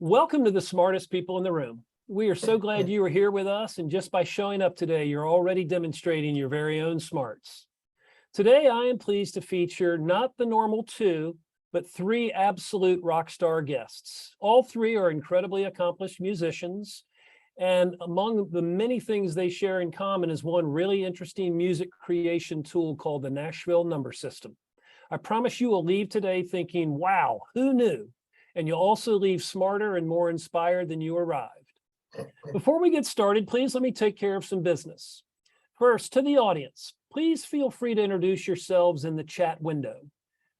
Welcome to the smartest people in the room. We are so glad you are here with us, and just by showing up today, you're already demonstrating your very own smarts. Today, I am pleased to feature not the normal two, but three absolute rock star guests. All three are incredibly accomplished musicians, and among the many things they share in common is one really interesting music creation tool called the Nashville number system. I promise you will leave today thinking, wow, who knew? And you'll also leave smarter and more inspired than you arrived. Before we get started, please let me take care of some business. First, to the audience, please feel free to introduce yourselves in the chat window.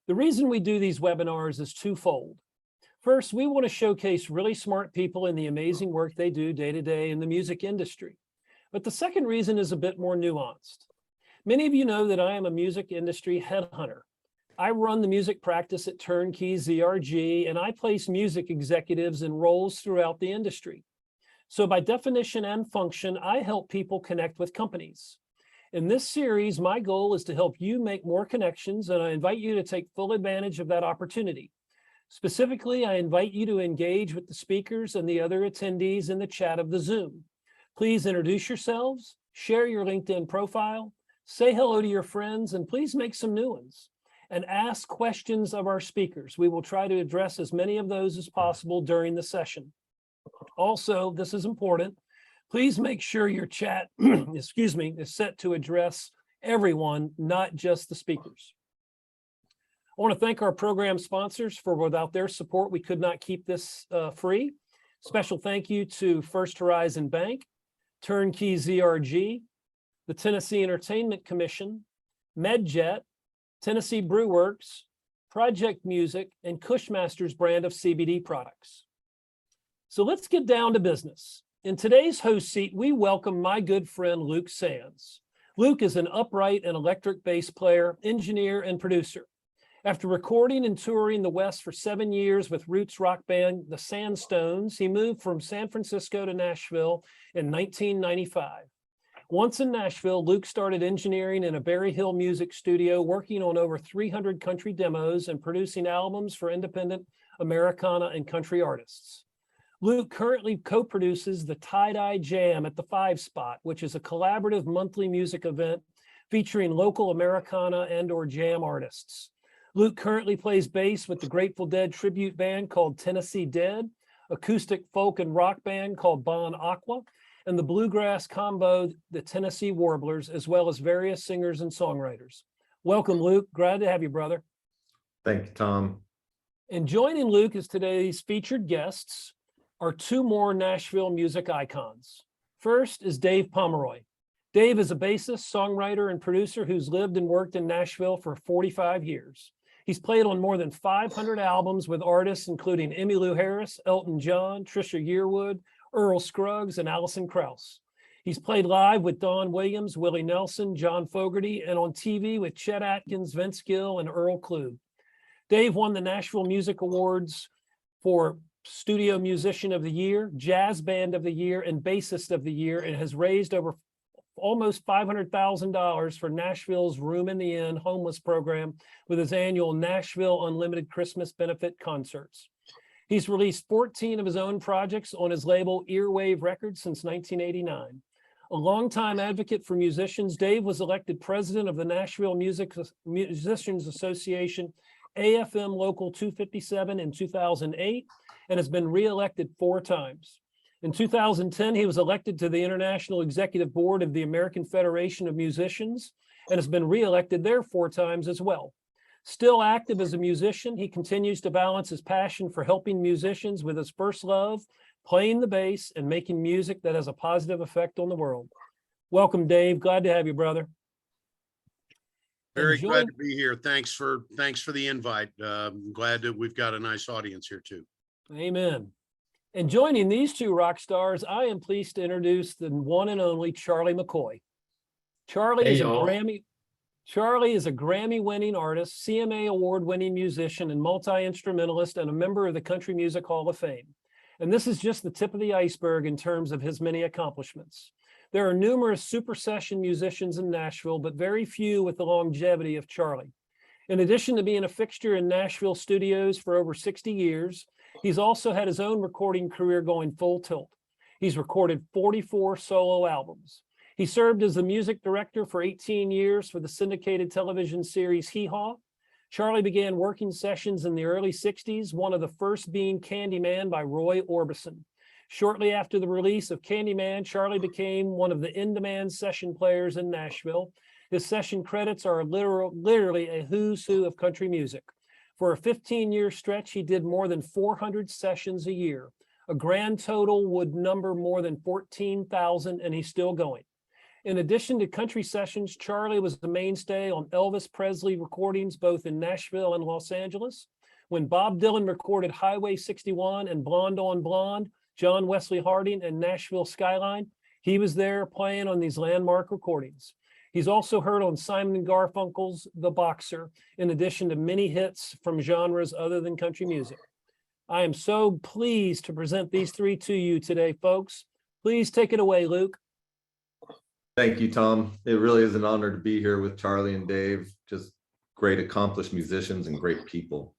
The reason we do these webinars is twofold. First, we want to showcase really smart people and the amazing work they do day to day in the music industry. But the second reason is a bit more nuanced. Many of you know that I am a music industry headhunter. I run the music practice at Turnkey ZRG, and I place music executives in roles throughout the industry. So by definition and function, I help people connect with companies. In this series, my goal is to help you make more connections, and I invite you to take full advantage of that opportunity. Specifically, I invite you to engage with the speakers and the other attendees in the chat of the Zoom. Please introduce yourselves, share your LinkedIn profile, say hello to your friends, and please make some new ones. And ask questions of our speakers. We will try to address as many of those as possible during the session. Also, this is important. Please make sure your chat, is set to address everyone, not just the speakers. I want to thank our program sponsors for without their support, we could not keep this free. Special thank you to First Horizon Bank, Turnkey ZRG, the Tennessee Entertainment Commission, MedJet, Tennessee Brew Works, Project Music, and Cushmaster's brand of CBD products. So let's get down to business. In today's host seat, we welcome my good friend, Luke Sands. Luke is an upright and electric bass player, engineer, and producer. After recording and touring the West for 7 years with roots rock band The Sandstones, he moved from San Francisco to Nashville in 1995. Once in Nashville, Luke started engineering in a Berry Hill music studio, working on over 300 country demos and producing albums for independent Americana and country artists. Luke currently co-produces the Tie-Dye Jam at the 5 Spot, which is a collaborative monthly music event featuring local Americana and/or jam artists. Luke currently plays bass with the Grateful Dead tribute band called Tennessee Dead, acoustic folk and rock band called Bon Aqua, and the bluegrass combo, the Tennessee Warblers, as well as various singers and songwriters. Welcome, Luke. Glad to have you, brother. Thank you, Tom. And joining Luke as today's featured guests are two more Nashville music icons. First is Dave Pomeroy. Dave is a bassist, songwriter, and producer who's lived and worked in Nashville for 45 years. He's played on more than 500 albums with artists including Emmylou Harris, Elton John, Trisha Yearwood, Earl Scruggs, and Alison Krauss. He's played live with Don Williams, Willie Nelson, John Fogerty, and on TV with Chet Atkins, Vince Gill, and Earl Klugh. Dave won the Nashville Music Awards for Studio Musician of the Year, Jazz Band of the Year, and Bassist of the Year, and has raised over almost $500,000 for Nashville's Room in the Inn homeless program with his annual Nashville Unlimited Christmas benefit concerts. He's released 14 of his own projects on his label Earwave Records since 1989. A longtime advocate for musicians, Dave was elected president of the Nashville Musicians Association AFM Local 257 in 2008 and has been reelected 4 times. In 2010, he was elected to the International Executive Board of the American Federation of Musicians and has been reelected there 4 times as well. Still active as a musician, he continues to balance his passion for helping musicians with his first love, playing the bass, and making music that has a positive effect on the world. Welcome, Dave. Glad to have you, brother. Very glad to be here. Thanks for the invite. Glad that we've got a nice audience here too. Amen. And joining these two rock stars, I am pleased to introduce the one and only Charlie McCoy. Charlie is a Grammy-winning artist, CMA award-winning musician, and multi-instrumentalist, and a member of the Country Music Hall of Fame. And this is just the tip of the iceberg in terms of his many accomplishments. There are numerous super session musicians in Nashville, but very few with the longevity of Charlie. In addition to being a fixture in Nashville studios for over 60 years, He's also had his own recording career going full tilt. He's recorded 44 solo albums. He served as the music director for 18 years for the syndicated television series Hee Haw. Charlie began working sessions in the early 60s, one of the first being Candyman by Roy Orbison. Shortly after the release of Candyman, Charlie became one of the in-demand session players in Nashville. His session credits are literally a who's who of country music. For a 15-year stretch, he did more than 400 sessions a year. A grand total would number more than 14,000, and he's still going. In addition to country sessions, Charlie was the mainstay on Elvis Presley recordings, both in Nashville and Los Angeles. When Bob Dylan recorded Highway 61 and Blonde on Blonde, John Wesley Harding and Nashville Skyline, he was there playing on these landmark recordings. He's also heard on Simon and Garfunkel's The Boxer, in addition to many hits from genres other than country music. I am so pleased to present these three to you today, folks. Please take it away, Luke. Thank you, Tom. It really is an honor to be here with Charlie and Dave, just great accomplished musicians and great people.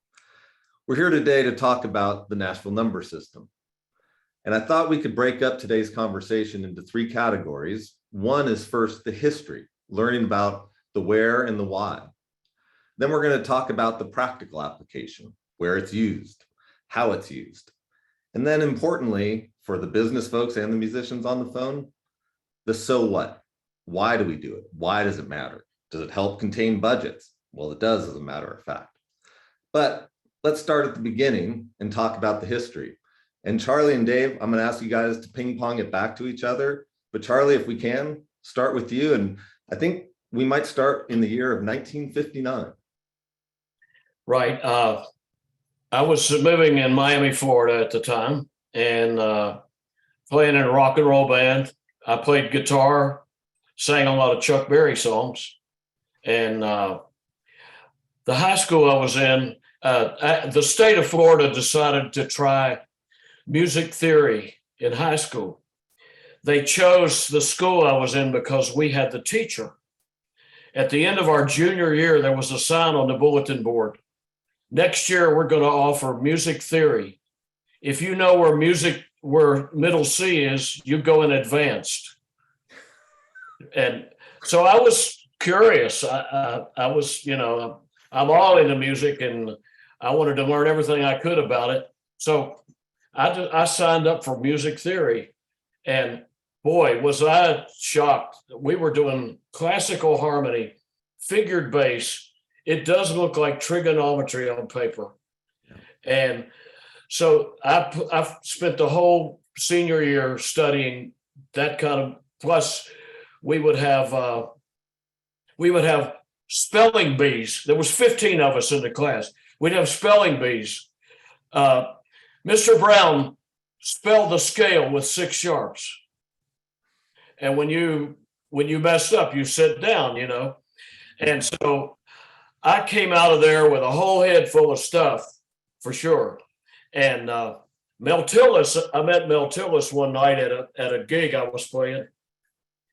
We're here today to talk about the Nashville number system. And I thought we could break up today's conversation into three categories. One is first the history, learning about the where and the why. Then we're going to talk about the practical application, where it's used, how it's used. And then importantly, for the business folks and the musicians on the phone, the so what? Why do we do it? Why does it matter? Does it help contain budgets? Well, it does, as a matter of fact. But let's start at the beginning and talk about the history. And Charlie and Dave, I'm going to ask you guys to ping pong it back to each other. But Charlie, if we can, start with you. And I think we might start in the year of 1959. Right. I was living in Miami, Florida at the time, and playing in a rock and roll band. I played guitar, sang a lot of Chuck Berry songs. And the high school I was in, the state of Florida decided to try music theory in high school. They chose the school I was in because we had the teacher. At the end of our junior year, there was a sign on the bulletin board. Next year, we're going to offer music theory. If you know where middle C is, you go in advanced. And so I was curious. I was, I'm all into music and I wanted to learn everything I could about it. So I signed up for music theory, and boy, was I shocked. We were doing classical harmony, figured bass. It does look like trigonometry on paper. And so I spent the whole senior year studying that kind of, plus we would have spelling bees. There was 15 of us in the class. We'd have spelling bees. Mr. Brown spelled the scale with 6 sharps. And when you messed up, you sit down, And so I came out of there with a whole head full of stuff, for sure. And Mel Tillis, I met Mel Tillis one night at a gig I was playing.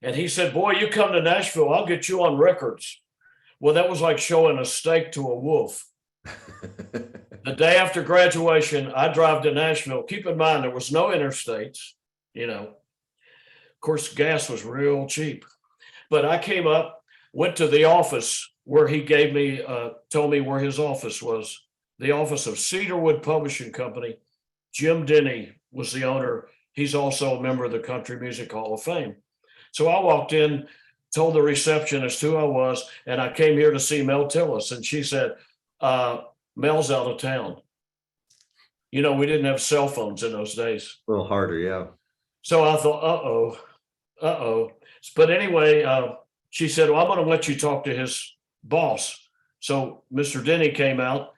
And he said, "Boy, you come to Nashville, I'll get you on records." Well, that was like showing a steak to a wolf. The day after graduation, I drive to Nashville. Keep in mind, there was no interstates, Of course, gas was real cheap. But I came up, went to the office where he told me where his office was. The office of Cedarwood Publishing Company. Jim Denny was the owner. He's also a member of the Country Music Hall of Fame. So I walked in, told the receptionist who I was, and I came here to see Mel Tillis. And she said, Mel's out of town. We didn't have cell phones in those days. A little harder, yeah. So I thought, uh-oh. But anyway, she said, "Well, I'm going to let you talk to his boss." So Mr. Denny came out,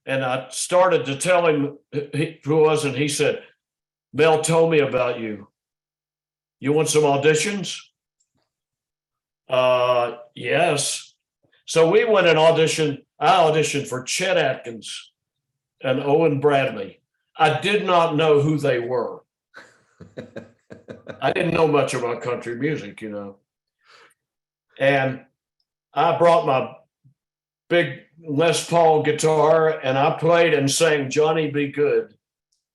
and I started to tell him who was, and he said, "Mel told me about you. You want some auditions?" Yes. So we went and auditioned. I auditioned for Chet Atkins and Owen Bradley. I did not know who they were. I didn't know much about country music, And I brought my big Les Paul guitar and I played and sang Johnny Be Good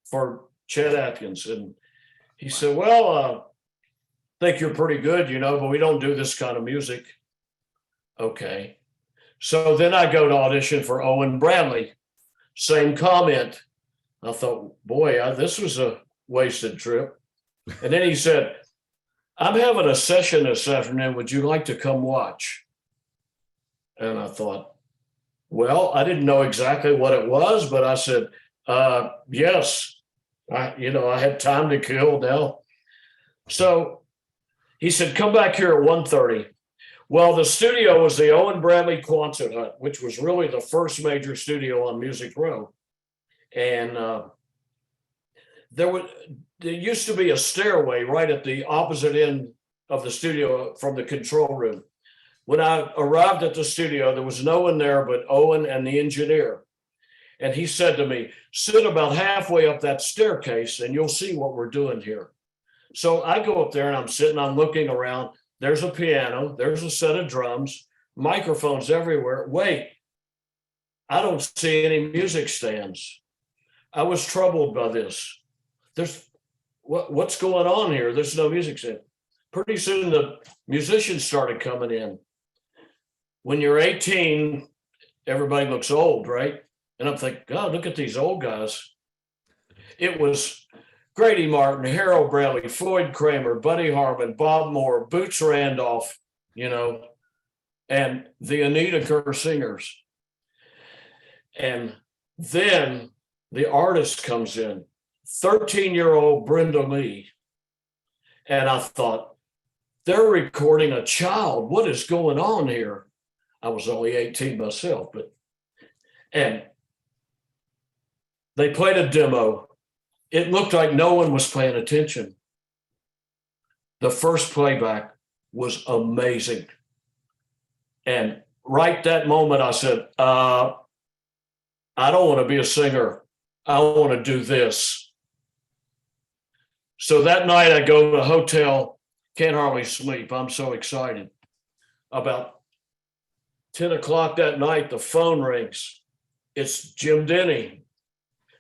for Chet Atkins. And he said, well, think you're pretty good, but we don't do this kind of music. Okay. So then I go to audition for Owen Bradley. Same comment. I thought, boy, this was a wasted trip. And then he said, I'm having a session this afternoon. Would you like to come watch? And I thought, well, I didn't know exactly what it was, but I said, yes. I had time to kill now. So he said, come back here at 1:30. Well, the studio was the Owen Bradley Quonset Hut, which was really the first major studio on Music Row. And there used to be a stairway right at the opposite end of the studio from the control room. When I arrived at the studio, there was no one there but Owen and the engineer. And he said to me, sit about halfway up that staircase and you'll see what we're doing here. So I go up there and I'm looking around. There's a piano, there's a set of drums, microphones everywhere. Wait, I don't see any music stands. I was troubled by this. What's going on here? There's no music stand. Pretty soon the musicians started coming in. When you're 18, everybody looks old, right? And I'm thinking, God, look at these old guys. It was Grady Martin, Harold Bradley, Floyd Kramer, Buddy Harmon, Bob Moore, Boots Randolph, and the Anita Kerr singers. And then the artist comes in, 13-year-old Brenda Lee. And I thought, they're recording a child. What is going on here? I was only 18 myself, and they played a demo. It looked like no one was paying attention. The first playback was amazing. And right that moment, I said, I don't want to be a singer. I want to do this. So that night I go to a hotel, can't hardly sleep. I'm so excited. About 10 o'clock that night, the phone rings. It's Jim Denny.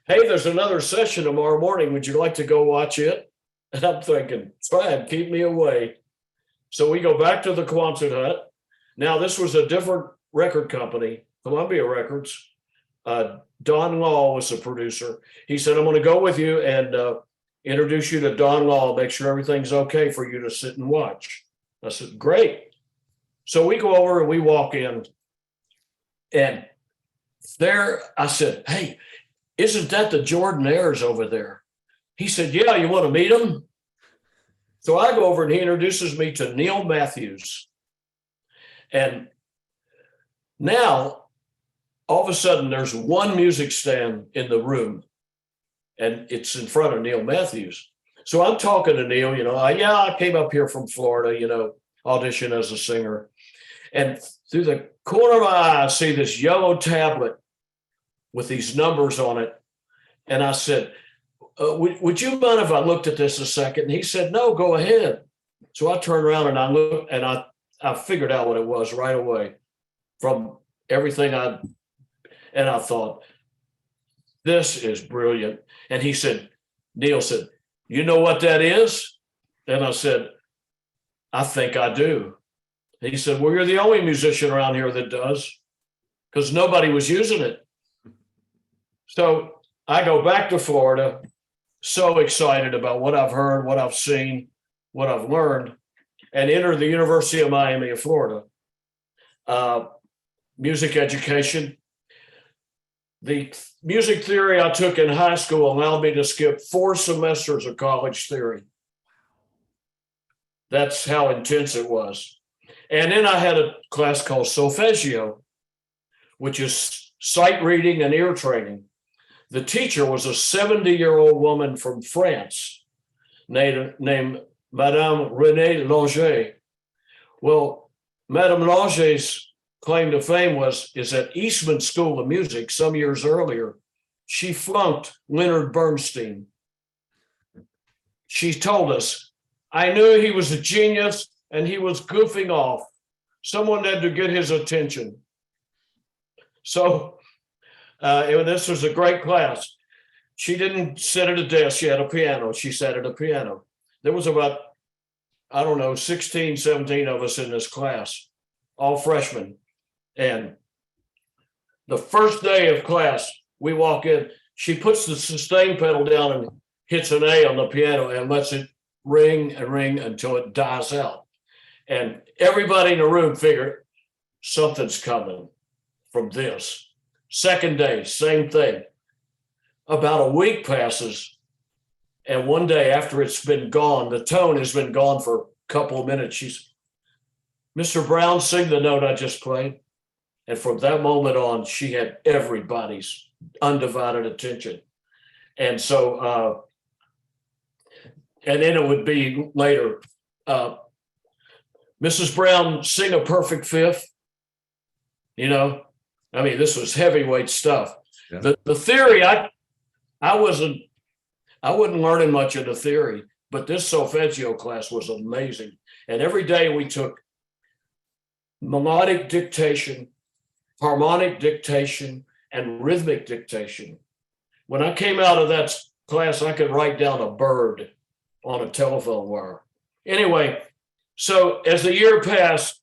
Hey, there's another session tomorrow morning. Would you like to go watch it? And I'm thinking, try and keep me away. So we go back to the Quonset Hut. Now, this was a different record company, Columbia Records. Don Law was the producer. He said, I'm going to go with you and introduce you to Don Law, make sure everything's okay for you to sit and watch. I said, great. So we go over and we walk in, and there I said, hey, isn't that the Jordanaires over there? He said, yeah, you want to meet them? So I go over and he introduces me to Neil Matthews. And now, all of a sudden, there's one music stand in the room, and it's in front of Neil Matthews. So I'm talking to Neil, I came up here from Florida, audition as a singer. And through the corner of my eye, I see this yellow tablet with these numbers on it. And I said, would you mind if I looked at this a second? And he said, no, go ahead. So I turned around and I looked, and I figured out what it was right away from everything and I thought, this is brilliant. And Neil said, you know what that is? And I said, I think I do. He said, well, you're the only musician around here that does, because nobody was using it. So I go back to Florida, so excited about what I've heard, what I've seen, what I've learned, and enter the University of Miami of Florida. Music education. The music theory I took in high school allowed me to skip 4 semesters of college theory. That's how intense it was. And then I had a class called solfeggio, which is sight reading and ear training. The teacher was a 70-year-old woman from France named Madame Renée Langer. Well, Madame Langer's claim to fame is at Eastman School of Music some years earlier. She flunked Leonard Bernstein. She told us, I knew he was a genius and he was goofing off. Someone had to get his attention. So this was a great class. she didn't sit at a desk. She had a piano. She sat at a piano. There was about, I don't know, 16, 17 of us in this class, all freshmen. And the first day of class, we walk in, she puts the sustain pedal down and hits an A on the piano and lets it ring and ring until it dies out. And everybody in the room figured something's coming from this. Second day, same thing. About a week passes, and one day after it's been gone, the tone has been gone for a couple of minutes. She's, Mr. Brown, sing the note I just played. And from that moment on, she had everybody's undivided attention. And so, and then it would be later, Mrs. Brown, sing a perfect fifth. You know, I mean, this was heavyweight stuff. Yeah. The theory, I wasn't learning much of the theory, but this solfeggio class was amazing. And every day we took melodic dictation, harmonic dictation, and rhythmic dictation. When I came out of that class, I could write down a bird on a telephone wire. Anyway, so as the year passed,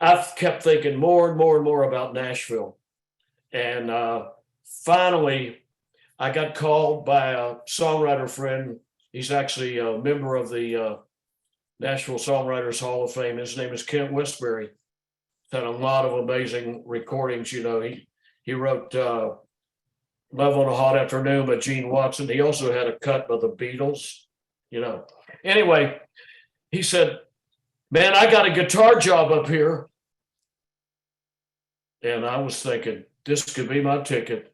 I kept thinking more and more and more about Nashville. And finally, I got called by a songwriter friend. He's actually a member of the Nashville Songwriters Hall of Fame. His name is Kent Westbury. He's had a lot of amazing recordings. You know, he wrote Love on a Hot Afternoon by Gene Watson. He also had a cut by the Beatles, you know. Anyway, he said, man, I got a guitar job up here. And I was thinking, this could be my ticket.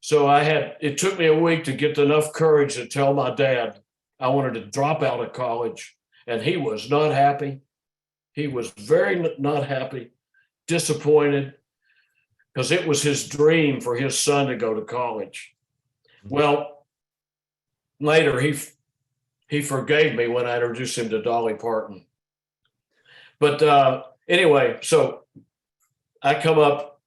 So it took me a week to get enough courage to tell my dad I wanted to drop out of college. And he was not happy. He was very not happy, disappointed, because it was his dream for his son to go to college. Well, later he forgave me when I introduced him to Dolly Parton. But anyway, so I come up,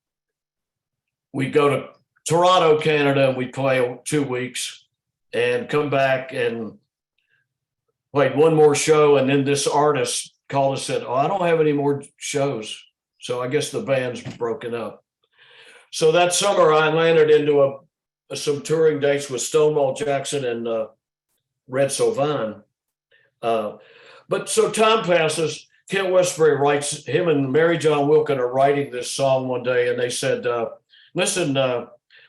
we go to Toronto, Canada, and we play 2 weeks and come back and played one more show. And then this artist called and said, oh, I don't have any more shows. So I guess the band's broken up. So that summer I landed into some touring dates with Stonewall Jackson and Red Sylvan. But so time passes. Kent Westbury writes, him and Mary John Wilkin are writing this song one day, and they said, listen,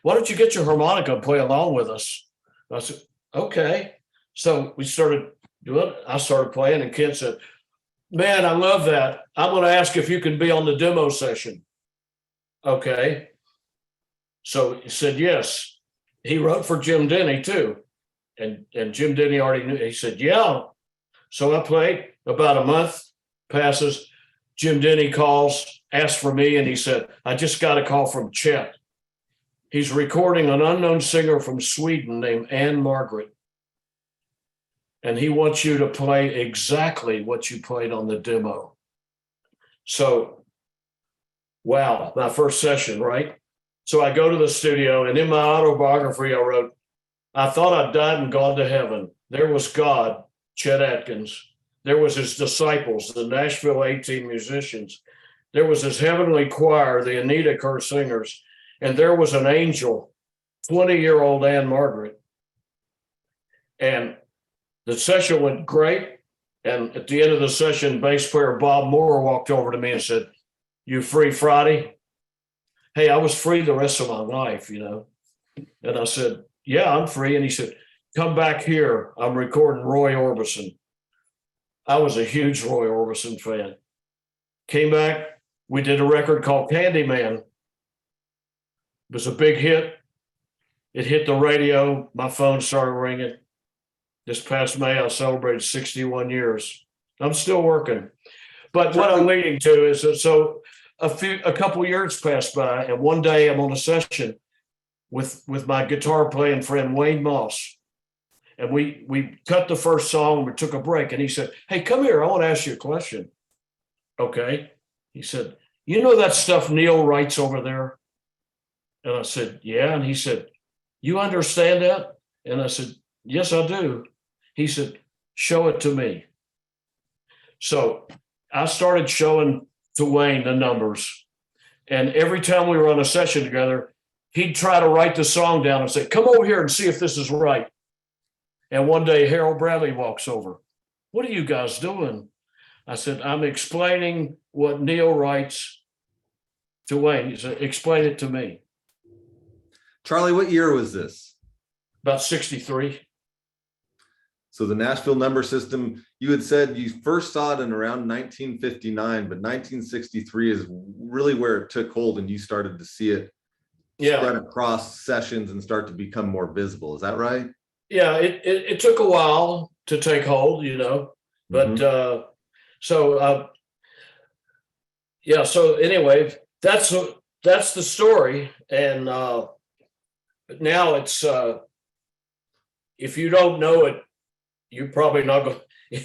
why don't you get your harmonica and play along with us? I said, okay. So we started doing it. I started playing, and Kent said, man, I love that. I'm going to ask if you can be on the demo session. Okay. So he said, yes. He wrote for Jim Denny too. And Jim Denny already knew. He said, yeah. So I played. About a month passes. Jim Denny calls, asked for me, and he said, I just got a call from Chet. He's recording an unknown singer from Sweden named Anne Margaret. And he wants you to play exactly what you played on the demo. So, wow, my first session, right? So I go to the studio, and in my autobiography, I wrote, I thought I'd died and gone to heaven. There was God, Chet Atkins. There was his disciples, the Nashville 18 musicians. There was his heavenly choir, the Anita Kerr singers. And there was an angel, 20-year-old Anne Margaret. And the session went great. And at the end of the session, bass player Bob Moore walked over to me and said, you free Friday? Hey, I was free the rest of my life, you know. And I said, yeah, I'm free. And he said, come back here. I'm recording Roy Orbison. I was a huge Roy Orbison fan. Came back. We did a record called Candyman. It was a big hit. It hit the radio. My phone started ringing. This past May, I celebrated 61 years. I'm still working. But what I'm leading to is that so a couple years passed by, and one day I'm on a session with my guitar playing friend Wayne Moss. And we cut the first song, we took a break, and he said, hey, come here, I want to ask you a question. Okay. He said, you know that stuff Neil writes over there? And I said, yeah. And he said, you understand that? And I said, yes, I do. He said, show it to me. So I started showing to Wayne the numbers. And every time we were on a session together, he'd try to write the song down and say, come over here and see if this is right. And one day Harold Bradley walks over. What are you guys doing? I said, I'm explaining what Neil writes to Wayne. He said, explain it to me. Charlie, what year was this? About 63. So the Nashville number system, you had said you first saw it in around 1959, but 1963 is really where it took hold and you started to see it spread across sessions and start to become more visible. Is that right? Yeah, it took a while to take hold, but so anyway, that's the story. And but now it's if you don't know it, you're probably not going.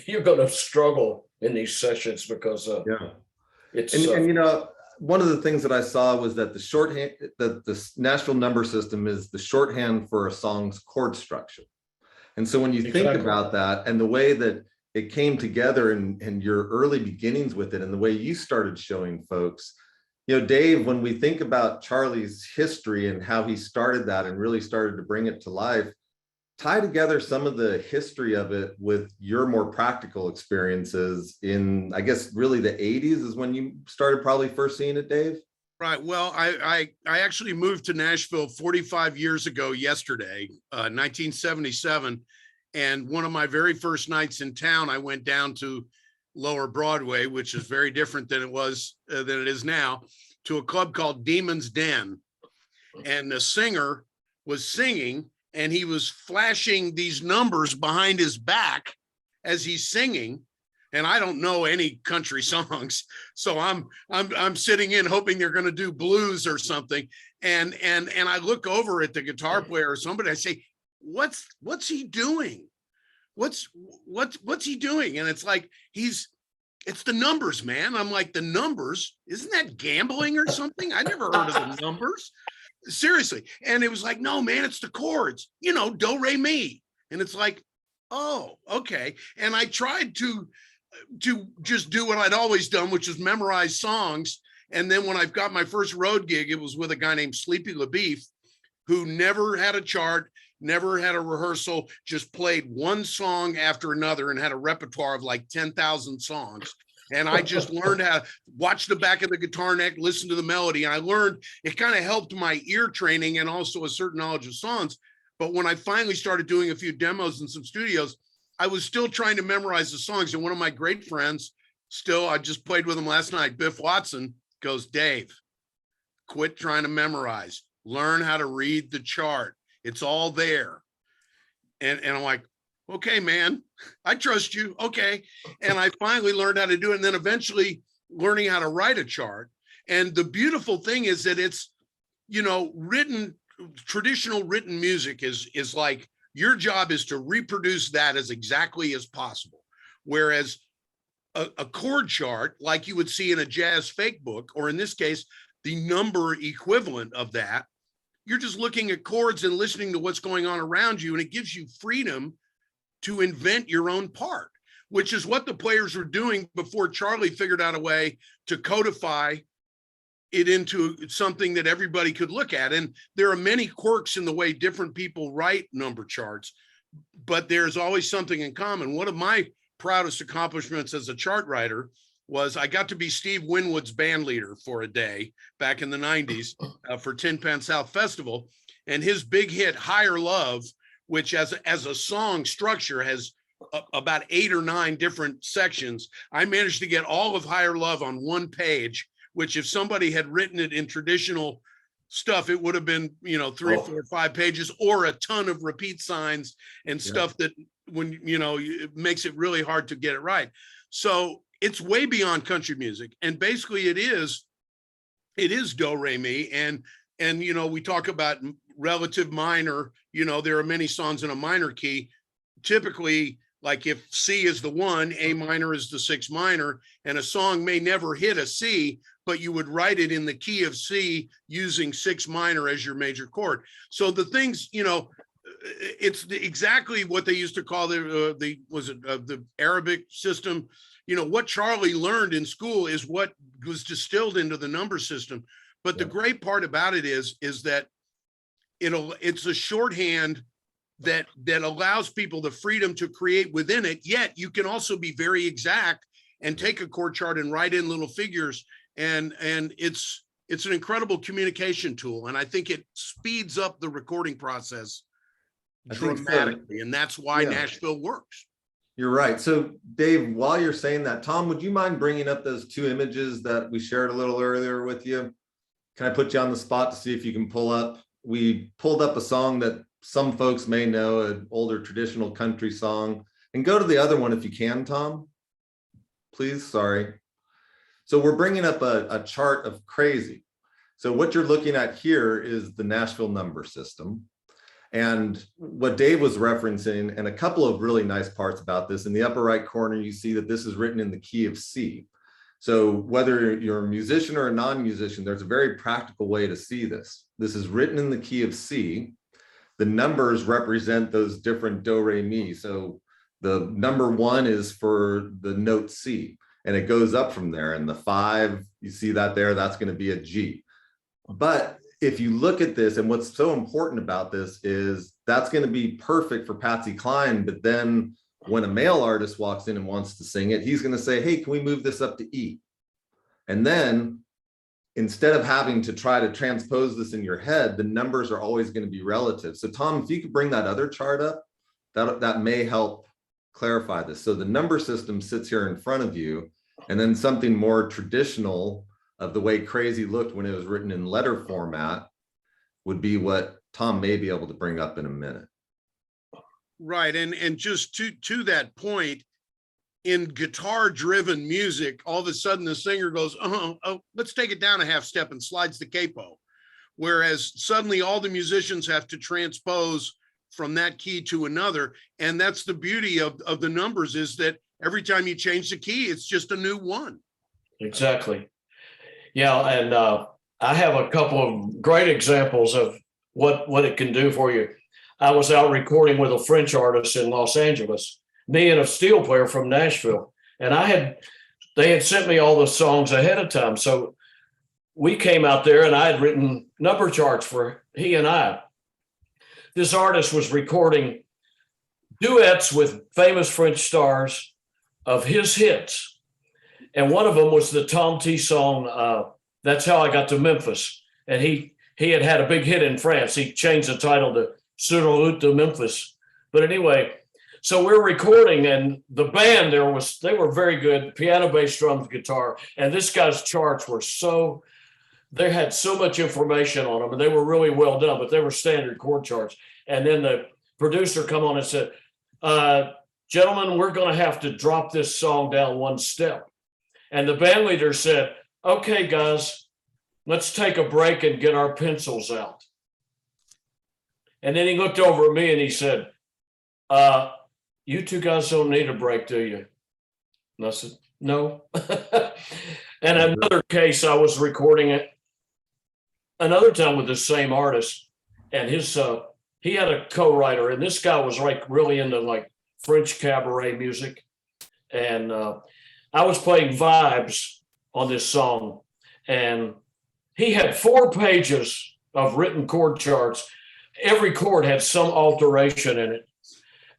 You're going to struggle in these sessions because it's and one of the things that I saw was that the shorthand, that the Nashville number system is the shorthand for a song's chord structure. And so when you think about that and the way that it came together and your early beginnings with it and the way you started showing folks, Dave, when we think about Charlie's history and how he started that and really started to bring it to life, tie together some of the history of it with your more practical experiences in, I guess, really the 80s is when you started probably first seeing it, Dave? Right. Well, I actually moved to Nashville 45 years ago yesterday, 1977. And one of my very first nights in town, I went down to Lower Broadway, which is very different than it is now, to a club called Demon's Den. And the singer was singing and he was flashing these numbers behind his back as he's singing. And I don't know any country songs. So I'm sitting in hoping they're going to do blues or something. And I look over at the guitar player or somebody, I say, what's he doing? What's he doing? And it's like, it's the numbers, man. I'm like, the numbers, isn't that gambling or something? I never heard of the numbers. Seriously. And it was like, no, man, it's the chords, do, re, mi. And it's like, oh, okay. And I tried to just do what I'd always done, which is memorize songs. And then when I've got my first road gig, it was with a guy named Sleepy LaBeef, who never had a chart, never had a rehearsal, just played one song after another and had a repertoire of like 10,000 songs. And I just learned how to watch the back of the guitar neck, listen to the melody. And I learned, it kind of helped my ear training and also a certain knowledge of songs. But when I finally started doing a few demos in some studios, I was still trying to memorize the songs. And one of my great friends, I just played with him last night, Biff Watson, goes, Dave, quit trying to memorize. Learn how to read the chart. It's all there. And I'm like, okay, man, I trust you. Okay. And I finally learned how to do it. And then eventually learning how to write a chart. And the beautiful thing is that it's, traditional written music is like, your job is to reproduce that as exactly as possible. Whereas a chord chart, like you would see in a jazz fake book, or in this case, the number equivalent of that, you're just looking at chords and listening to what's going on around you. And it gives you freedom to invent your own part, which is what the players were doing before Charlie figured out a way to codify it into something that everybody could look at. And there are many quirks in the way different people write number charts, but there's always something in common. One of my proudest accomplishments as a chart writer was I got to be Steve Winwood's band leader for a day back in the 90s for Tin Pan South Festival. And his big hit, Higher Love, which as a song structure has about 8 or 9 different sections. I managed to get all of Higher Love on one page, which if somebody had written it in traditional stuff, it would have been, 3, 4, 5 pages, or a ton of repeat signs and stuff that when, it makes it really hard to get it right. So it's way beyond country music. And basically it is do, re, mi. And, we talk about relative minor, there are many songs in a minor key. Typically, like if C is the 1, A minor is the 6 minor, and a song may never hit a C, but you would write it in the key of C using 6 minor as your major chord. So the things, it's exactly what they used to call the Arabic system. What Charlie learned in school is what was distilled into the number system. But the great part about it is that it's a shorthand that allows people the freedom to create within it. Yet you can also be very exact and take a chord chart and write in little figures. And it's an incredible communication tool. And I think it speeds up the recording process dramatically. And that's why Nashville works. You're right. So Dave, while you're saying that, Tom, would you mind bringing up those 2 images that we shared a little earlier with you? Can I put you on the spot to see if you can pull up? We pulled up a song that some folks may know, an older traditional country song. And go to the other one if you can, Tom. Please, sorry. So we're bringing up a chart of crazy. So what you're looking at here is the Nashville number system. And what Dave was referencing, and a couple of really nice parts about this, in the upper right corner, you see that this is written in the key of C. So whether you're a musician or a non-musician, there's a very practical way to see this. This is written in the key of C. The numbers represent those different do, re, mi. So the number 1 is for the note C, and it goes up from there. And the 5, you see that there, that's going to be a G. But if you look at this, and what's so important about this is that's going to be perfect for Patsy Cline. But then when a male artist walks in and wants to sing it, he's going to say, hey, can we move this up to E? And then instead of having to try to transpose this in your head, the numbers are always going to be relative. So Tom, if you could bring that other chart up, that may help clarify this. So the number system sits here in front of you, and then something more traditional of the way crazy looked when it was written in letter format would be what Tom may be able to bring up in a minute. Right. And just to that point, in guitar driven music, all of a sudden the singer goes, oh, let's take it down a half step and slides the capo. Whereas suddenly all the musicians have to transpose from that key to another. And that's the beauty of the numbers, is that every time you change the key, it's just a new one. Exactly. Yeah. And I have a couple of great examples of what it can do for you. I was out recording with a French artist in Los Angeles, me and a steel player from Nashville. And they had sent me all the songs ahead of time. So we came out there and I had written number charts for he and I. This artist was recording duets with famous French stars of his hits. And one of them was the Tom T song, That's How I Got to Memphis. And he had a big hit in France. He changed the title to Sur la route de Memphis. But anyway, so we're recording, and the band they were very good, piano, bass, drums, guitar. And this guy's charts were they had so much information on them, and they were really well done, but they were standard chord charts. And then the producer come on and said, gentlemen, we're going to have to drop this song down one step. And the band leader said, okay, guys, let's take a break and get our pencils out. And then he looked over at me and he said, you 2 guys don't need a break, do you? And I said, no. And another case, I was recording it another time with the same artist, and he had a co-writer, and this guy was like really into like French cabaret music. And I was playing vibes on this song, and he had 4 pages of written chord charts. Every chord had some alteration in it.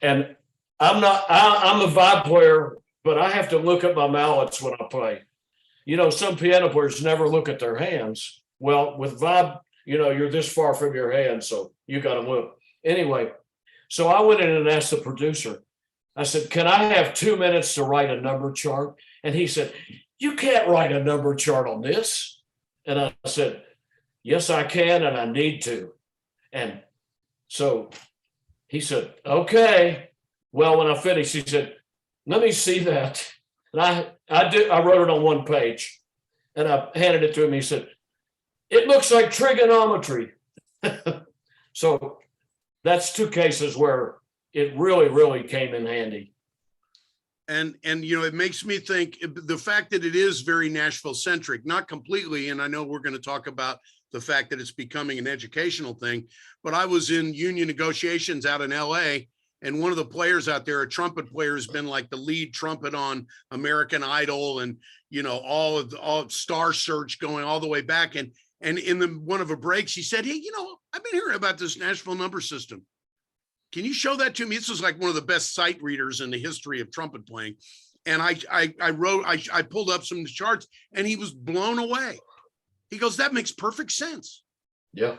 And I'm a vibe player, but I have to look at my mallets when I play. Some piano players never look at their hands. Well, with vibe, you're this far from your hands, so you got to look. Anyway, so I went in and asked the producer, I said, can I have 2 minutes to write a number chart? And he said, you can't write a number chart on this. And I said, yes, I can, and I need to. And so he said, okay. Well, when I finished, he said, let me see that. And I wrote it on 1 page, and I handed it to him. He said, it looks like trigonometry. So that's 2 cases where it really, really came in handy. And it makes me think the fact that it is very Nashville centric, not completely. And I know we're going to talk about the fact that it's becoming an educational thing, but I was in union negotiations out in LA, and one of the players out there, a trumpet player, has been like the lead trumpet on American Idol and, all Star Search going all the way back. And in one of the breaks, he said, "Hey, I've been hearing about this Nashville number system. Can you show that to me?" This is like one of the best sight readers in the history of trumpet playing. And I pulled up some charts, and he was blown away. He goes, "That makes perfect sense." Yeah.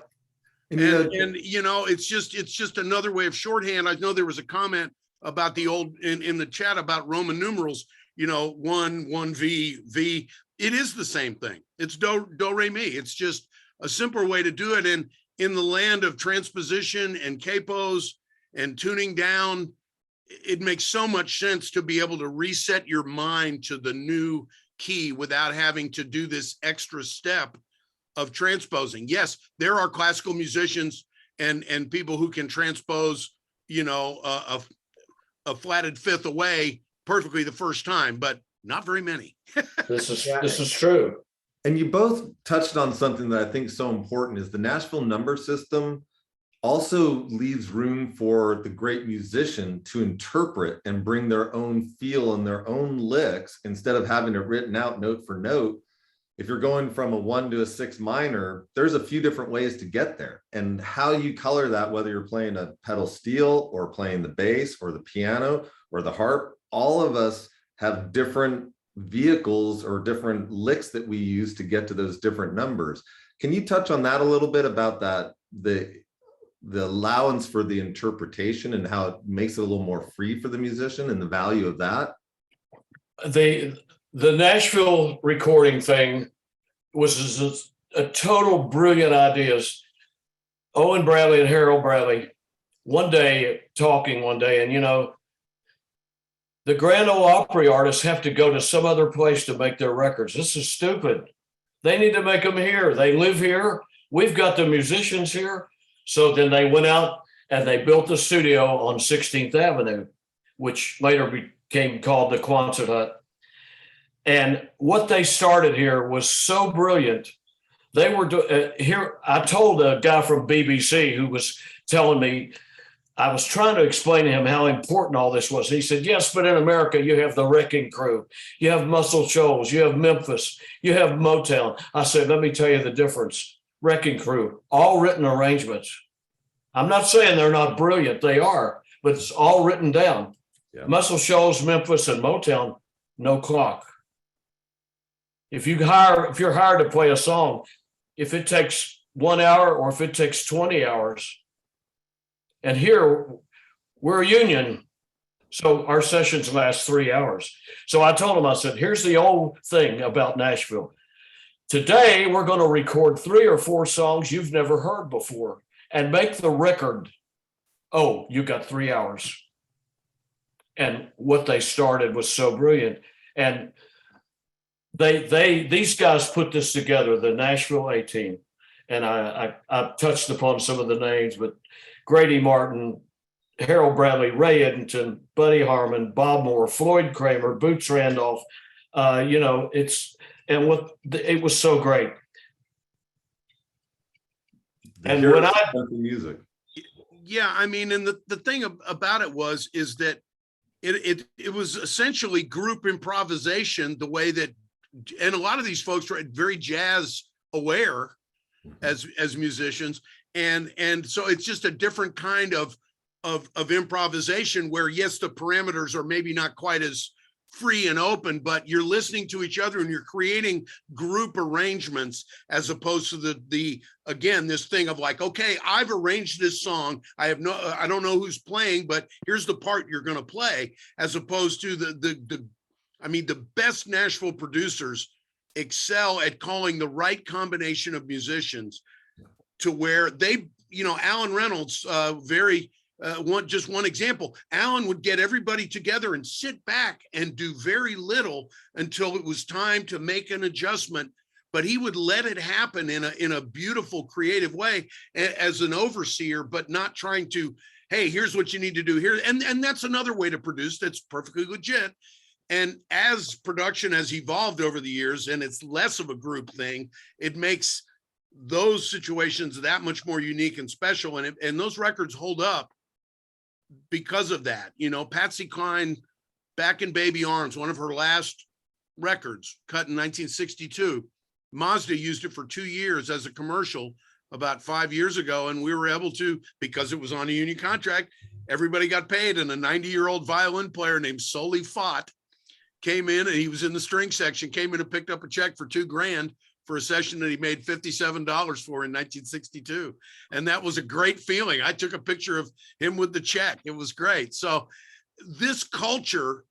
And it's just another way of shorthand. I know there was a comment about the old in the chat about Roman numerals, 1 V. It is the same thing. It's do re mi. It's just a simpler way to do it. And in the land of transposition and capos and tuning down, it makes so much sense to be able to reset your mind to the new key without having to do this extra step of transposing. Yes, there are classical musicians and people who can transpose, a flatted fifth away perfectly the first time, but not very many. This is true. And you both touched on something that I think is so important is the Nashville number system also leaves room for the great musician to interpret and bring their own feel and their own licks instead of having it written out note for note. If you're going from a 1 to a 6 minor, there's a few different ways to get there. And how you color that, whether you're playing a pedal steel or playing the bass or the piano or the harp, all of us have different vehicles or different licks that we use to get to those different numbers. Can you touch on that a little bit about that, the allowance for the interpretation and how it makes it a little more free for the musician and the value of that? The Nashville recording thing was a total brilliant ideas. Owen Bradley and Harold Bradley talking one day, and the Grand Ole Opry artists have to go to some other place to make their records. This is stupid. They need to make them here. They live here. We've got the musicians here. So then they went out and they built the studio on 16th Avenue, which later became called the Quonset Hut. And what they started here was so brilliant. They were here. I told a guy from BBC who was telling me, I was trying to explain to him how important all this was. He said, "Yes, but in America, you have the Wrecking Crew, you have Muscle Shoals, you have Memphis, you have Motown." I said, "Let me tell you the difference. Wrecking Crew, all written arrangements. I'm not saying they're not brilliant. They are, but it's all written down. Yeah. Muscle Shoals, Memphis, and Motown, no clock. If you're hired to play a song, if it takes 1 hour or if it takes 20 hours, and here we're a union, so our sessions last 3 hours." So I told him, I said, "Here's the old thing about Nashville. Today, we're going to record 3 or 4 songs you've never heard before and make the record. Oh, you got 3 hours." And what they started was so brilliant. And these guys put this together, the Nashville A-Team. And I touched upon some of the names, but Grady Martin, Harold Bradley, Ray Eddington, Buddy Harmon, Bob Moore, Floyd Kramer, Boots Randolph. It was so great. And when music. Yeah, I mean, and the thing about it is that it was essentially group improvisation, the way that, and a lot of these folks were very jazz aware as musicians. And so it's just a different kind of improvisation where, yes, the parameters are maybe not quite as free and open, but you're listening to each other and you're creating group arrangements, as opposed to again, this thing of like, okay, I've arranged this song. I don't know who's playing, but here's the part you're going to play, as opposed to the best Nashville producers excel at calling the right combination of musicians to where they, Alan Reynolds, just one example. Alan would get everybody together and sit back and do very little until it was time to make an adjustment, but he would let it happen in a beautiful, creative way as an overseer, but not trying to, hey, here's what you need to do here. And that's another way to produce that's perfectly legit. And as production has evolved over the years and it's less of a group thing, it makes those situations that much more unique and special. And those records hold up because of that. You know, Patsy Cline, Back in Baby Arms, one of her last records, cut in 1962. Mazda used it for 2 years as a commercial about 5 years ago. And we were able to, because it was on a union contract, everybody got paid. And a 90-year-old violin player named Soli Fott came in, and he was in the string section, came in and picked up a check for $2,000 for a session that he made $57 for in 1962. And that was a great feeling. I took a picture of him with the check. It was great. So this culture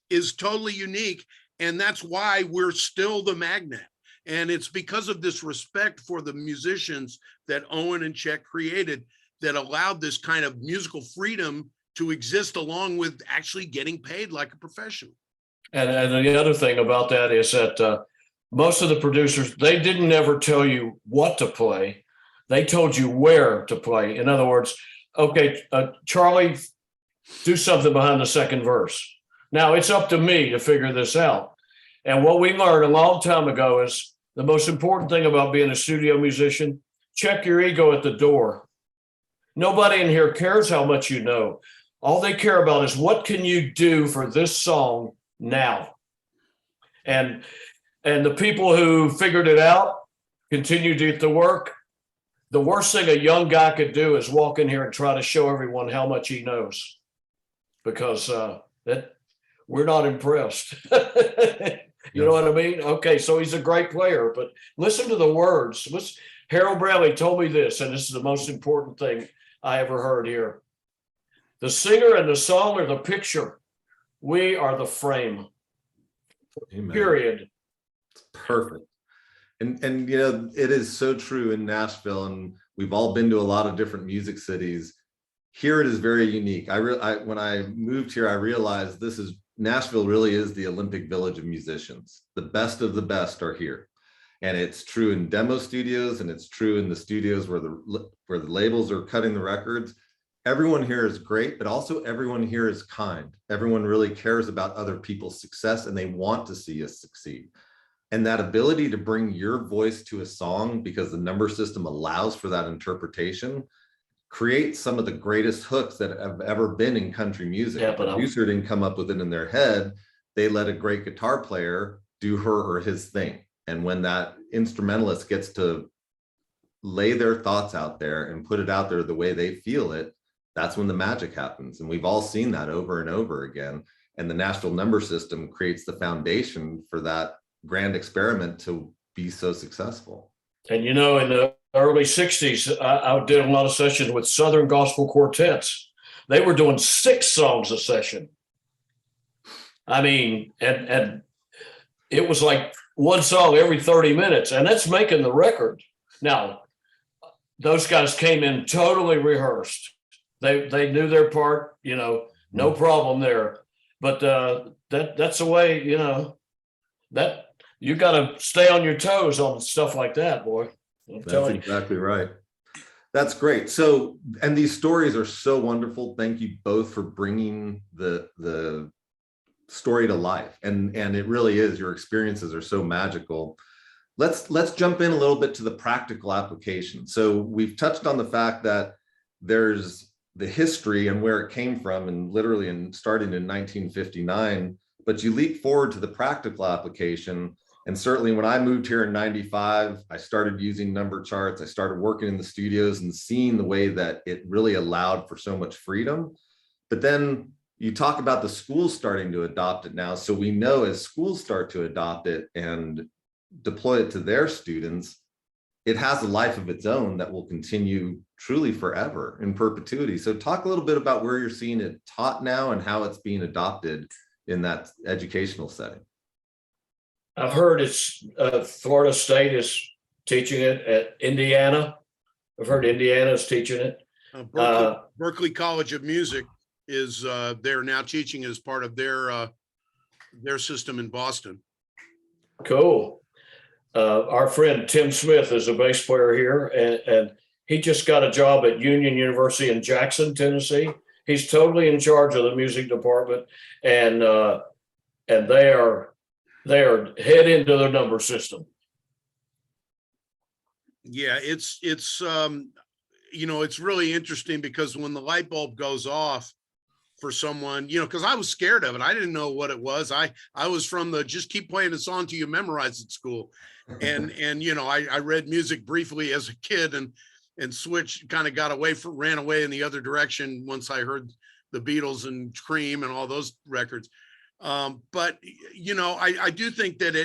is totally unique. And that's why we're still the magnet. And it's because of this respect for the musicians that Owen and Chet created that allowed this kind of musical freedom to exist along with actually getting paid like a professional. And the other thing about that is that most of the producers, they didn't ever tell you what to play. They told you where to play. In other words, okay, Charlie, do something behind the second verse. Now it's up to me to figure this out. And what we learned a long time ago is the most important thing about being a studio musician, check your ego at the door. Nobody in here cares how much you know. All they care about is what can you do for this song now? And the people who figured it out continue to do the work. The worst thing a young guy could do is walk in here and try to show everyone how much he knows, because that we're not impressed. You know what I mean? Okay, so he's a great player, but listen to the words. Harold Bradley told me this, and this is the most important thing I ever heard here. The singer and the song are the picture. We are the frame. Amen. Period. Perfect. And you know, it is so true in Nashville, and we've all been to a lot of different music cities. Here it is very unique. When I moved here, I realized Nashville really is the Olympic Village of musicians. The best of the best are here. And it's true in demo studios, and it's true in the studios where the labels are cutting the records. Everyone here is great, but also everyone here is kind. Everyone really cares about other people's success, and they want to see us succeed. And that ability to bring your voice to a song, because the number system allows for that interpretation, creates some of the greatest hooks that have ever been in country music. Yeah, the producer didn't come up with it in their head. They let a great guitar player do her or his thing. And when that instrumentalist gets to lay their thoughts out there and put it out there the way they feel it, that's when the magic happens. And we've all seen that over and over again. And the Nashville number system creates the foundation for that grand experiment to be so successful. And you know, in the early 60s, I did a lot of sessions with Southern gospel quartets. They were doing 6 songs a session. I mean, and it was like one song every 30 minutes, and that's making the record. Now, those guys came in totally rehearsed. They knew their part, you know, no problem there. But that's the way, you know, that you got to stay on your toes on stuff like that, boy. That's exactly right. That's great. So, and these stories are so wonderful. Thank you both for bringing the story to life. And it really is, your experiences are so magical. Let's jump in a little bit to the practical application. So we've touched on the fact that there's the history and where it came from, and literally starting in 1959, but you leap forward to the practical application. And certainly when I moved here in 95, I started using number charts. I started working in the studios and seeing the way that it really allowed for so much freedom. But then you talk about the schools starting to adopt it now. So we know as schools start to adopt it and deploy it to their students, it has a life of its own that will continue truly forever in perpetuity. So talk a little bit about where you're seeing it taught now and how it's being adopted in that educational setting. I've heard it's Florida State is teaching it at Indiana. I've heard Indiana is teaching it. Berklee College of Music is they're now teaching as part of their system in Boston. Cool. Our friend Tim Smith is a bass player here, and He just got a job at Union University in Jackson, Tennessee. He's totally in charge of the music department, and they are head into their number system. Yeah, it's it's really interesting because when the light bulb goes off for someone, because I was scared of it. I didn't know what it was. I was from the just keep playing the song till you memorize it school. And I read music briefly as a kid and switched, kind of ran away in the other direction once I heard the Beatles and Cream and all those records. But I do think that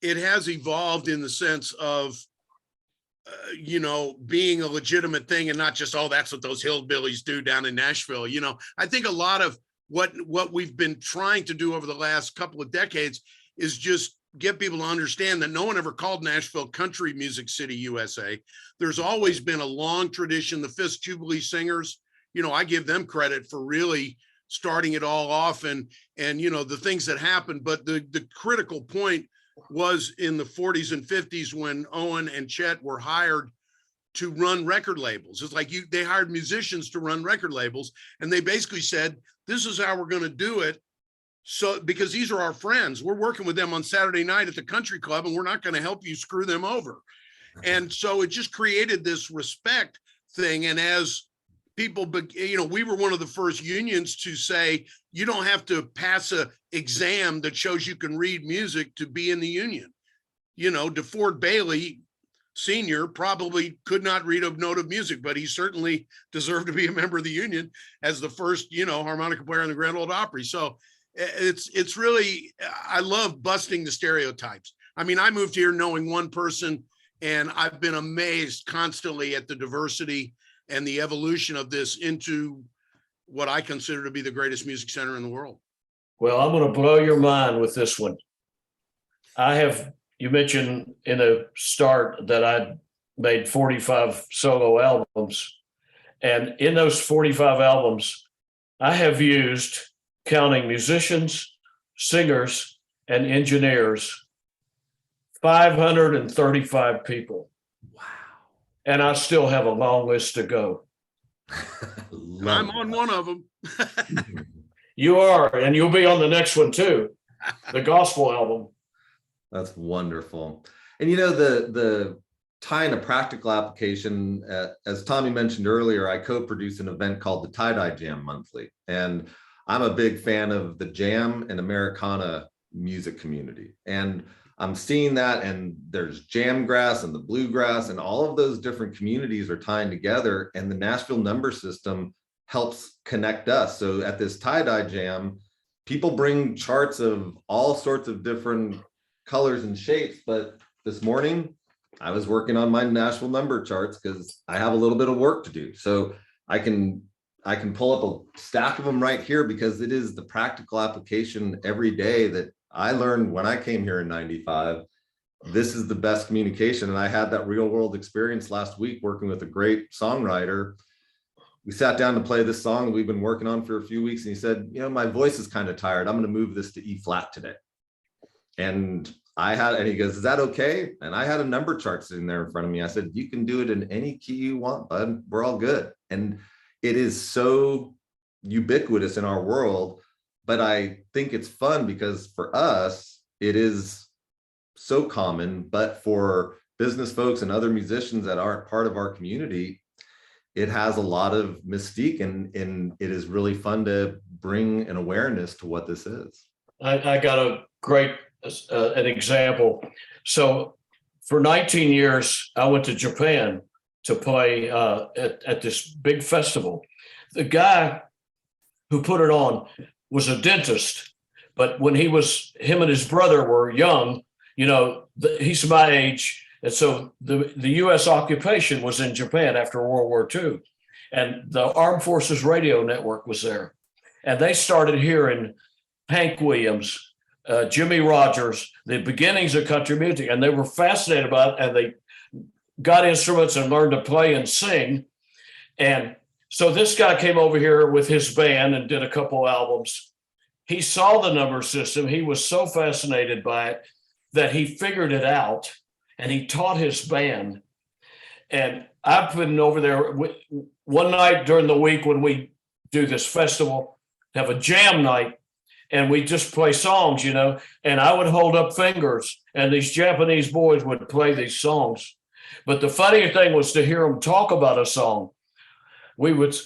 it has evolved in the sense of being a legitimate thing and not just, oh, that's what those hillbillies do down in Nashville. I think a lot of what we've been trying to do over the last couple of decades is just get people to understand that no one ever called Nashville Country Music City, USA. There's always been a long tradition. The Fisk Jubilee Singers, I give them credit for really starting it all off and the things that happened. But the critical point was in the 40s and 50s when Owen and Chet were hired to run record labels. It's like they hired musicians to run record labels, and they basically said, this is how we're going to do it. So, because these are our friends, we're working with them on Saturday night at the country club, and we're not going to help you screw them over. And so it just created this respect thing. And as people, we were one of the first unions to say, you don't have to pass a exam that shows you can read music to be in the union. DeFord Bailey Sr. probably could not read a note of music, but he certainly deserved to be a member of the union as the first, harmonica player in the Grand Ole Opry. So it's really, I love busting the stereotypes. I mean, I moved here knowing one person, and I've been amazed constantly at the diversity and the evolution of this into what I consider to be the greatest music center in the world. Well, I'm going to blow your mind with this one. You mentioned in the start that I made 45 solo albums. And in those 45 albums, I have used, counting musicians, singers, and engineers, 535 people. Wow. And I still have a long list to go. I'm on one of them. You are, and you'll be on the next one too, the gospel album. That's wonderful. And the tie in a practical application, as Tommy mentioned earlier, I co-produce an event called the Tie-Dye Jam monthly. And I'm a big fan of the jam and Americana music community. And I'm seeing that, and there's jamgrass and the bluegrass, and all of those different communities are tying together, and the Nashville number system helps connect us. So at this tie-dye jam, people bring charts of all sorts of different colors and shapes. But this morning, I was working on my Nashville number charts because I have a little bit of work to do. So I can pull up a stack of them right here, because it is the practical application every day that I learned when I came here in 95. This is the best communication. And I had that real world experience last week working with a great songwriter. We sat down to play this song that we've been working on for a few weeks. And he said, my voice is kind of tired. I'm going to move this to E flat today. And he goes, is that okay? And I had a number chart sitting there in front of me. I said, you can do it in any key you want, bud. We're all good. And it is so ubiquitous in our world. But I think it's fun because for us, it is so common. But for business folks and other musicians that aren't part of our community, it has a lot of mystique, and it is really fun to bring an awareness to what this is. I got a great an example. So for 19 years, I went to Japan to play at this big festival. The guy who put it on was a dentist, but when him and his brother were young, he's my age. And so the U.S. occupation was in Japan after World War II, and the Armed Forces Radio Network was there. And they started hearing Hank Williams, Jimmy Rogers, the beginnings of country music, and they were fascinated by it, and they got instruments and learned to play and sing. And so this guy came over here with his band and did a couple albums. He saw the number system. He was so fascinated by it that he figured it out, and he taught his band. And I've been over there one night during the week when we do this festival, have a jam night, and we just play songs, and I would hold up fingers and these Japanese boys would play these songs. But the funny thing was to hear them talk about a song. We would,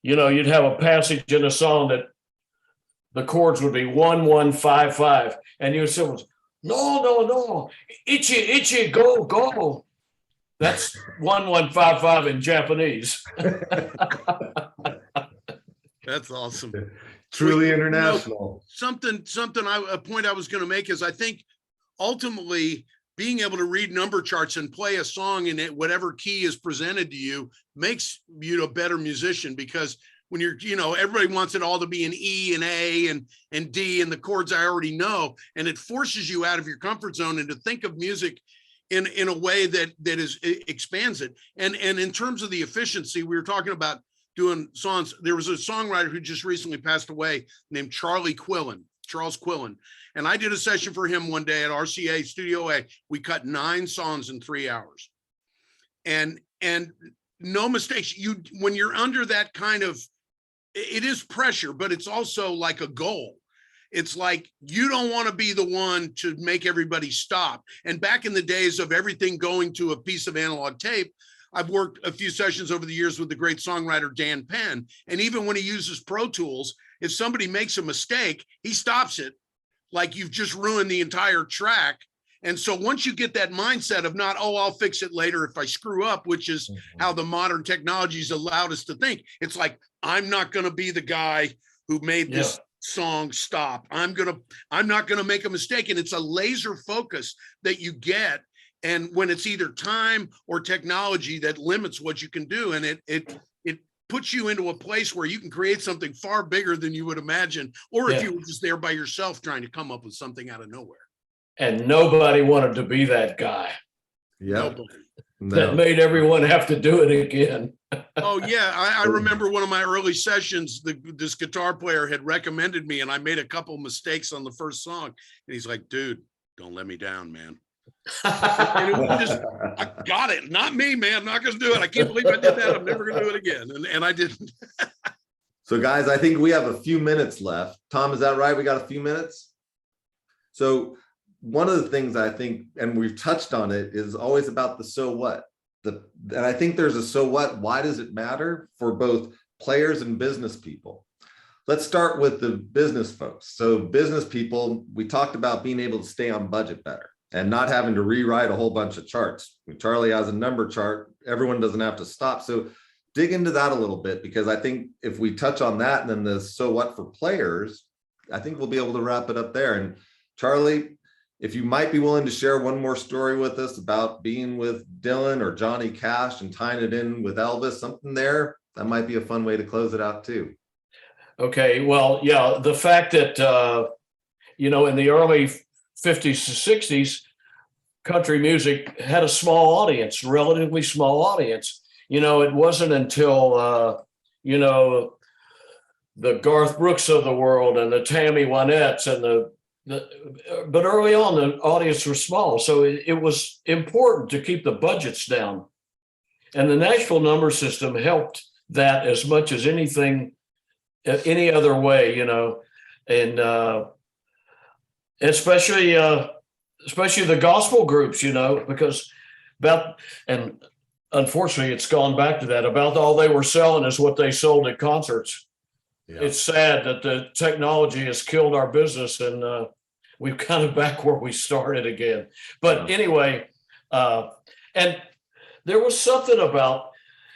you'd have a passage in a song that the chords would be 1, 1, 5, 5. And you would say, no, ichi, go, go. That's 1, 1, 5, 5 in Japanese. That's awesome. Truly international. A point I was going to make is I think ultimately being able to read number charts and play a song in it, whatever key is presented to you, makes you a better musician, because when you're, everybody wants it all to be an E and A and D and the chords I already know. And it forces you out of your comfort zone and to think of music in a way that expands it. And in terms of the efficiency, we were talking about doing songs. There was a songwriter who just recently passed away named Charles Quillen. And I did a session for him one day at RCA Studio A. We cut 9 songs in 3 hours. And no mistakes. When you're under that kind of, it is pressure, but it's also like a goal. It's like, you don't want to be the one to make everybody stop. And back in the days of everything going to a piece of analog tape, I've worked a few sessions over the years with the great songwriter Dan Penn. And even when he uses Pro Tools, if somebody makes a mistake, he stops it like you've just ruined the entire track. And so once you get that mindset of not, I'll fix it later if I screw up, which is how the modern technologies allowed us to think. It's like, I'm not going to be the guy who made this song stop. I'm not going to make a mistake. And it's a laser focus that you get. And when it's either time or technology that limits what you can do, and it puts you into a place where you can create something far bigger than you would imagine, or if you were just there by yourself trying to come up with something out of nowhere. And nobody wanted to be that guy. Yeah. That made everyone have to do it again. Oh yeah, I remember one of my early sessions, this guitar player had recommended me, and I made a couple mistakes on the first song, and he's like, dude, don't let me down, man. And it was just, I got it. Not me, man. I'm not going to do it. I can't believe I did that. I'm never going to do it again. And I didn't. So guys, I think we have a few minutes left. Tom, is that right? We got a few minutes. So one of the things I think, and we've touched on it, is always about the so what. And I think there's a so what. Why does it matter for both players and business people? Let's start with the business folks. So business people, we talked about being able to stay on budget better and not having to rewrite a whole bunch of charts. Charlie has a number chart. Everyone doesn't have to stop. So dig into that a little bit, because I think if we touch on that and then the so what for players, I think we'll be able to wrap it up there. And Charlie, if you might be willing to share one more story with us about being with Dylan or Johnny Cash and tying it in with Elvis, something there, that might be a fun way to close it out too. Okay, well, yeah, the fact that, in the early 50s to 60s, country music had a small audience, relatively small audience. It wasn't until, the Garth Brooks of the world and the Tammy Wynette's and but early on, the audience was small. So it was important to keep the budgets down. And the Nashville number system helped that as much as anything, any other way, and especially the gospel groups, because and unfortunately it's gone back to that, about all they were selling is what they sold at concerts. Yeah. It's sad that the technology has killed our business, and we're kind of back where we started again. But anyway, and there was something about,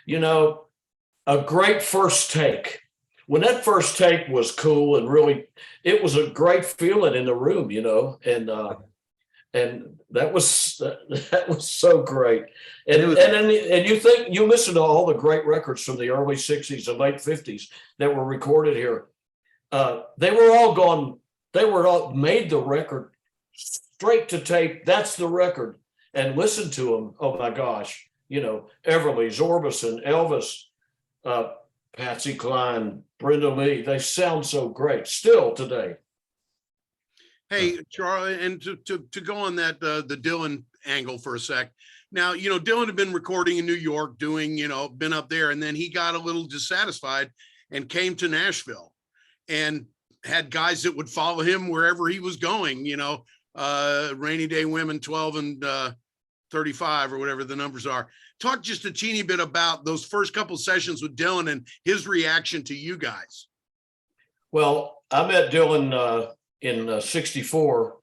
a great first take. When that first take was cool, and really, it was a great feeling in the room, and that was so great. And you listen to all the great records from the early 60s and late 50s that were recorded here. They were all made the record straight to tape. That's the record. And listen to them. Oh my gosh. Everly's, Orbison, Elvis, Patsy Cline, Brenda Lee, they sound so great still today. Hey, Charlie, and to go on that, the Dylan angle for a sec, Now, Dylan had been recording in New York, doing, been up there, and then he got a little dissatisfied and came to Nashville and had guys that would follow him wherever he was going, Rainy Day Women 12 and 35 or whatever the numbers are. Talk just a teeny bit about those first couple sessions with Dylan and his reaction to you guys. Well, I met Dylan in '64.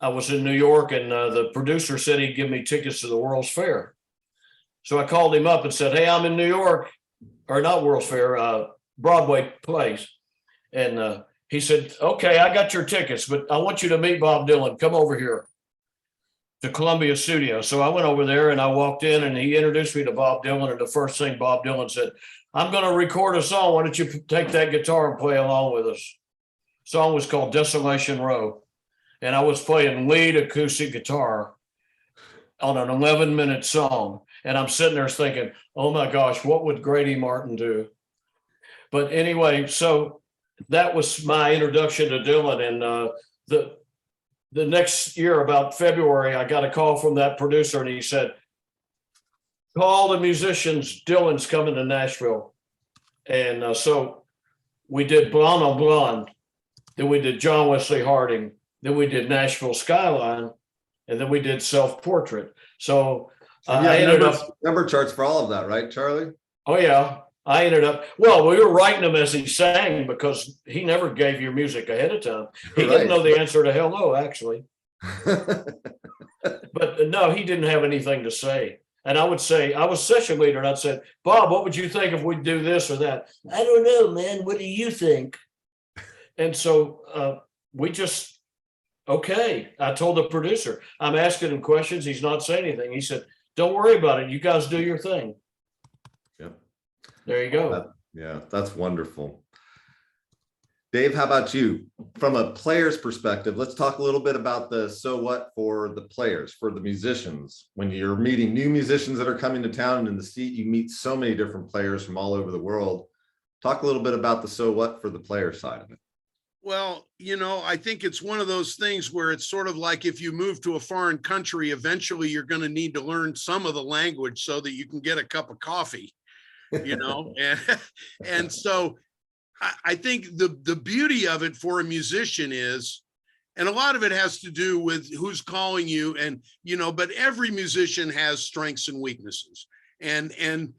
I was in New York, and the producer said he'd give me tickets to the World's Fair. So I called him up and said, "Hey, I'm in New York," or not World's Fair, Broadway plays. And he said, "Okay, I got your tickets, but I want you to meet Bob Dylan. Come over here to Columbia Studio." So I went over there and I walked in and he introduced me to Bob Dylan. And the first thing Bob Dylan said, "I'm going to record a song. Why don't you take that guitar and play along with us?" The song was called Desolation Row. And I was playing lead acoustic guitar on an 11-minute song. And I'm sitting there thinking, oh my gosh, what would Grady Martin do? But anyway, so that was my introduction to Dylan. And the next year, about February, I got a call from that producer and he said, "Call the musicians, Dylan's coming to Nashville." And so we did Blonde on Blonde. Then we did John Wesley Harding. Then we did Nashville Skyline. And then we did Self-Portrait. So I ended up number charts for all of that, right, Charlie? Oh yeah. I ended up, well, we were writing them as he sang because he never gave your music ahead of time. He didn't know the answer to Hello, actually. But no, he didn't have anything to say. And I would say, I was session leader and I'd say, "Bob, what would you think if we do this or that?" "I don't know, man. What do you think?" And so we just, okay. I told the producer, I'm asking him questions. He's not saying anything. He said, "Don't worry about it. You guys do your thing." Yep. There you go. Yeah, that's wonderful. Dave, how about you? From a player's perspective, let's talk a little bit about the so what for the players, for the musicians. When you're meeting new musicians that are coming to town and in the seat, you meet so many different players from all over the world. Talk a little bit about the so what for the player side of it. Well, I think it's one of those things where it's sort of like if you move to a foreign country, eventually you're going to need to learn some of the language so that you can get a cup of coffee, and so I think the beauty of it for a musician is, and a lot of it has to do with who's calling you and, but every musician has strengths and weaknesses. And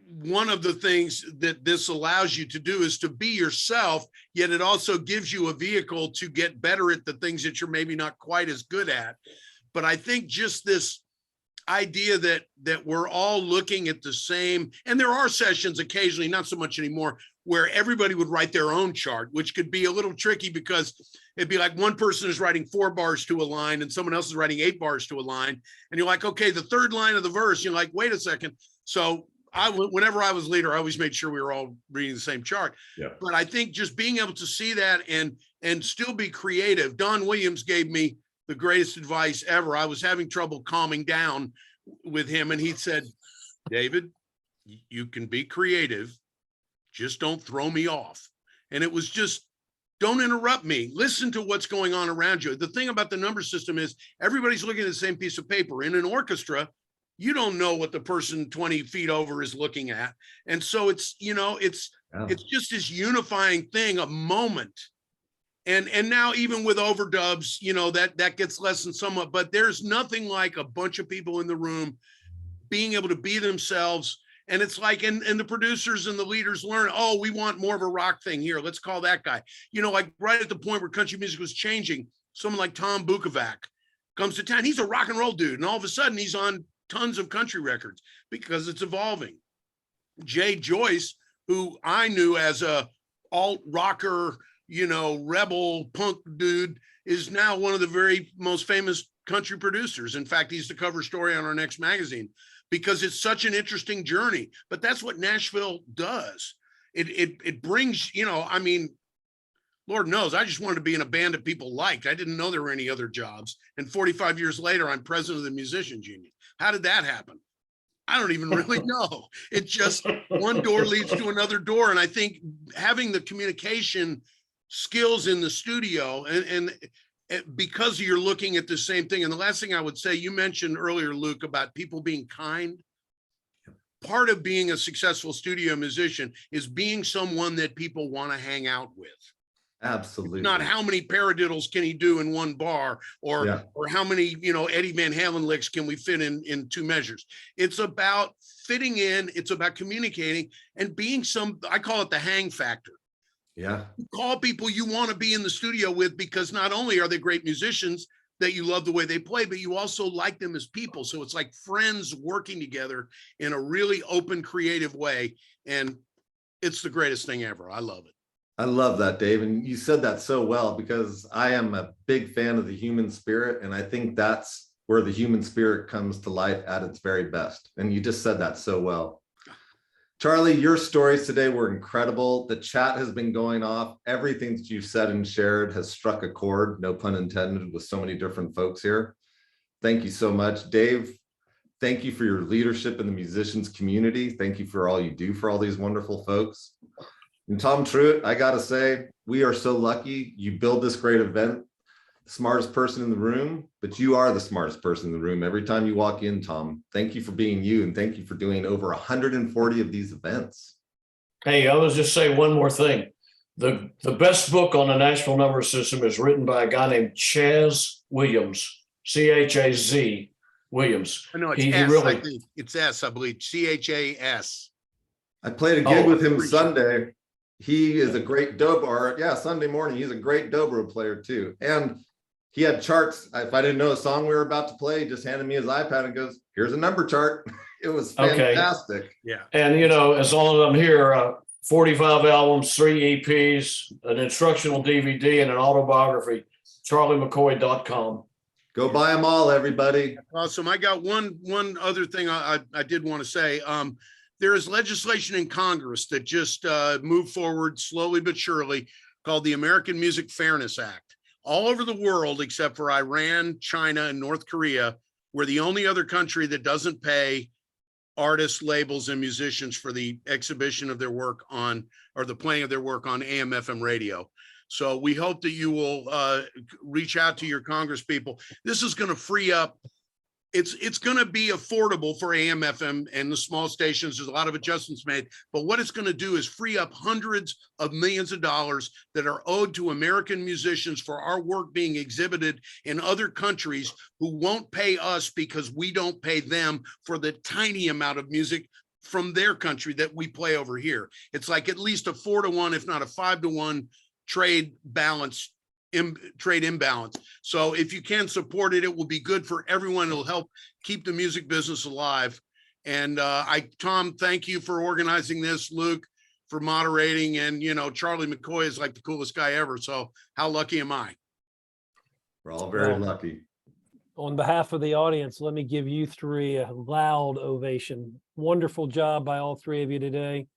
one of the things that this allows you to do is to be yourself, yet it also gives you a vehicle to get better at the things that you're maybe not quite as good at. But I think just this idea that we're all looking at the same, and there are sessions occasionally, not so much anymore, where everybody would write their own chart, which could be a little tricky because it'd be like one person is writing 4 bars to a line and someone else is writing 8 bars to a line. And you're like, okay, the third line of the verse, you're like, wait a second. So whenever I was leader, I always made sure we were all reading the same chart. Yeah. But I think just being able to see that and still be creative. Don Williams gave me the greatest advice ever. I was having trouble calming down with him. And he said, "David, you can be creative. Just don't throw me off." And it was just, don't interrupt me. Listen to what's going on around you. The thing about the number system is everybody's looking at the same piece of paper. In an orchestra, you don't know what the person 20 feet over is looking at. And so it's, it's just this unifying thing, a moment. And now even with overdubs, that gets less than somewhat, but there's nothing like a bunch of people in the room being able to be themselves. And it's like, and the producers and the leaders learn, oh, we want more of a rock thing here. Let's call that guy. Like right at the point where country music was changing, someone like Tom Bukovac comes to town. He's a rock and roll dude. And all of a sudden he's on tons of country records because it's evolving. Jay Joyce, who I knew as a alt rocker, rebel punk dude, is now one of the very most famous country producers. In fact, he's the cover story on our next magazine because it's such an interesting journey. But that's what Nashville does. It brings, Lord knows, I just wanted to be in a band that people liked. I didn't know there were any other jobs. And 45 years later, I'm president of the Musicians Union. How did that happen? I don't even really know. It just, one door leads to another door. And I think having the communication skills in the studio because you're looking at the same thing. And the last thing I would say, you mentioned earlier, Luke, about people being kind. Part of being a successful studio musician is being someone that people want to hang out with. Absolutely. Not how many paradiddles can he do in one bar, or Yeah. or how many, Eddie Van Halen licks can we fit in 2 measures. It's about fitting in. It's about communicating and being I call it the hang factor. Yeah. Call people you want to be in the studio with, because not only are they great musicians that you love the way they play, but you also like them as people. So it's like friends working together in a really open, creative way. And it's the greatest thing ever. I love it. I love that, Dave. And you said that so well, because I am a big fan of the human spirit. And I think that's where the human spirit comes to life at its very best. And you just said that so well. Charlie, your stories today were incredible. The chat has been going off. Everything that you've said and shared has struck a chord, no pun intended, with so many different folks here. Thank you so much. Dave, thank you for your leadership in the musicians community. Thank you for all you do for all these wonderful folks. And Tom Truitt, I gotta say, we are so lucky you build this great event. The smartest person in the room, but you are the smartest person in the room every time you walk in, Tom. Thank you for being you, and thank you for doing over 140 of these events. Hey, I was just say one more thing. The best book on the national number system is written by a guy named Chaz Williams, Chaz Williams. No, it's He S, really- I think. It's S, I believe. CHAS. I played a gig with him appreciate it. Sunday. He is a great dobro. Yeah, Sunday morning, he's a great dobro player too. And he had charts. If I didn't know a song we were about to play, he just handed me his iPad and goes, "Here's a number chart." It was Okay. fantastic. Yeah. And, as long as I'm here, 45 albums, 3 EPs, an instructional DVD, and an autobiography, charliemccoy.com. Go buy them all, everybody. Awesome. I got one other thing I did want to say. There is legislation in Congress that just moved forward slowly but surely, called the American Music Fairness Act. All over the world, except for Iran, China, and North Korea, we're the only other country that doesn't pay artists, labels, and musicians for the exhibition of their work on, or the playing of their work on AM/FM radio. So we hope that you will reach out to your Congress people. This is going to free up. It's going to be affordable for AM/FM and the small stations. There's a lot of adjustments made, but what it's going to do is free up hundreds of millions of dollars that are owed to American musicians for our work being exhibited in other countries who won't pay us because we don't pay them for the tiny amount of music from their country that we play over here. It's like at least a 4-to-1, if not a 5-to-1 trade imbalance. So if you can support it, it will be good for everyone. It'll help keep the music business alive. And Tom, thank you for organizing this. Luke, for moderating. And, Charlie McCoy is like the coolest guy ever. So how lucky am I? We're all very Well, lucky. On behalf of the audience, let me give you three a loud ovation. Wonderful job by all three of you today.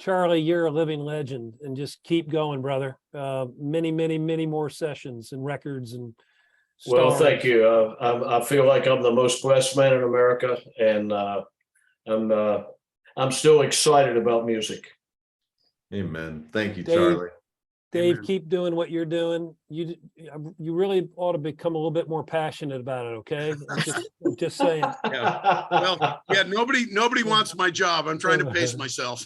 Charlie, you're a living legend, and just keep going, brother. Many, many, many more sessions and records and Well, stars. thank you. I feel like I'm the most blessed man in America, and I'm still excited about music. Amen. Thank you, Dave. Charlie. Dave, Amen. keep doing what you're doing. You really ought to become a little bit more passionate about it, okay? I'm just saying. Well, yeah, nobody wants my job. I'm trying to pace myself.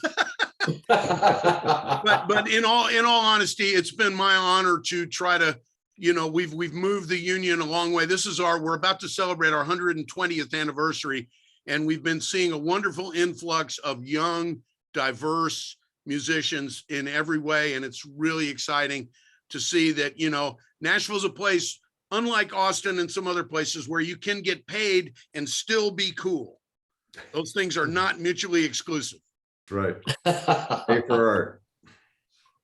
But in all honesty, it's been my honor to try to, we've moved the union a long way. We're about to celebrate our 120th anniversary, and we've been seeing a wonderful influx of young, diverse musicians in every way. And it's really exciting to see that, Nashville's a place, unlike Austin and some other places, where you can get paid and still be cool. Those things are not mutually exclusive. Right. Pay for art.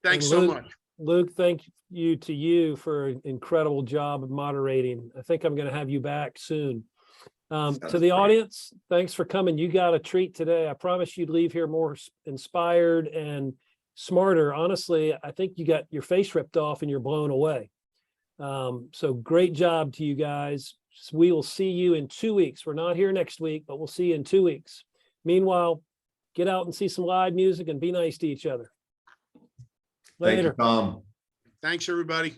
Thanks And so Luke- much. Luke, thank you for an incredible job of moderating. I think I'm going to have you back soon. To Sounds the great. audience, thanks for coming. You got a treat today. I promise you'd leave here more inspired and smarter. Honestly, I think you got your face ripped off and you're blown away. So great job to you guys. We will see you in 2 weeks. We're not here next week, but we'll see you in 2 weeks. Meanwhile, get out and see some live music and be nice to each other. Thank you, Later. Tom. Thanks, everybody.